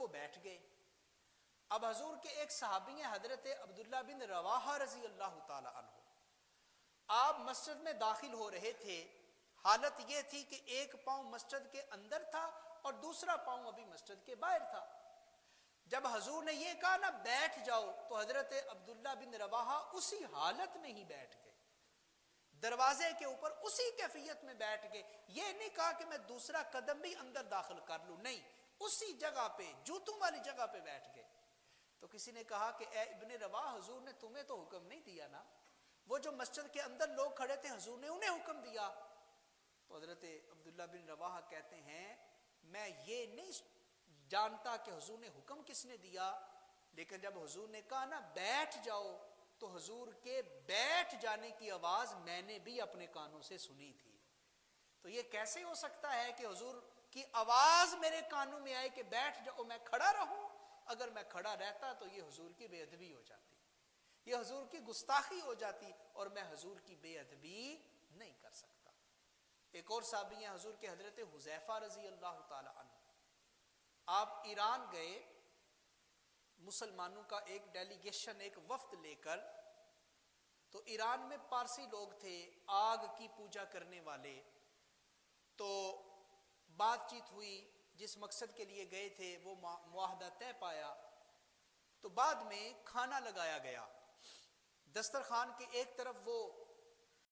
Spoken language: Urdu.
وہ بیٹھ گئے. اب حضور کے ایک صحابی ہیں حضرت عبداللہ بن رواحہ رضی اللہ تعالی عنہ، آپ مسجد میں داخل ہو رہے تھے. حالت یہ تھی کہ ایک پاؤں مسجد کے اندر تھا اور دوسرا پاؤں ابھی مسجد کے باہر تھا. جب حضور نے یہ کہا نا بیٹھ جاؤ، تو حضرت عبداللہ بن رواحہ اسی حالت میں ہی بیٹھ گئے، دروازے کے اوپر اسی کیفیت میں بیٹھ گئے. یہ نہیں کہا کہ میں دوسرا قدم بھی اندر داخل کر لوں، نہیں، اسی جگہ پہ، جوتوں والی جگہ پہ بیٹھ گئے. تو کسی نے کہا کہ اے ابن رواحہ، حضور نے تمہیں تو حکم نہیں دیا نا، وہ جو مسجد کے اندر لوگ کھڑے تھے حضور نے انہیں حکم دیا. تو حضرت عبداللہ بن رواحہ کہتے ہیں میں یہ نہیں جانتا کہ حضور نے حکم کس نے دیا، لیکن جب حضور نے کہا نا بیٹھ جاؤ، تو حضور کے بیٹھ جانے کی آواز میں نے بھی اپنے کانوں سے سنی تھی. تو یہ کیسے ہو سکتا ہے کہ حضور کی آواز میرے کانوں میں آئے کہ بیٹھ جاؤ، میں کھڑا رہوں؟ اگر میں کھڑا رہتا تو یہ حضور کی بے ادبی ہو جاتی، یہ حضور کی گستاخی ہو جاتی، اور میں حضور کی بے ادبی نہیں کر سکتا. ایک اور صحابی ہیں حضور کے حضرت حذیفہ رضی اللہ تعالی عنہ. آپ ایران گئے، مسلمانوں کا ایک ڈیلیگیشن، ایک وفد لے کر. تو ایران میں پارسی لوگ تھے، آگ کی پوجا کرنے والے. تو بات چیت ہوئی، جس مقصد کے لیے گئے تھے وہ معاہدہ طے پایا. تو بعد میں کھانا لگایا گیا، دسترخوان کے ایک طرف وہ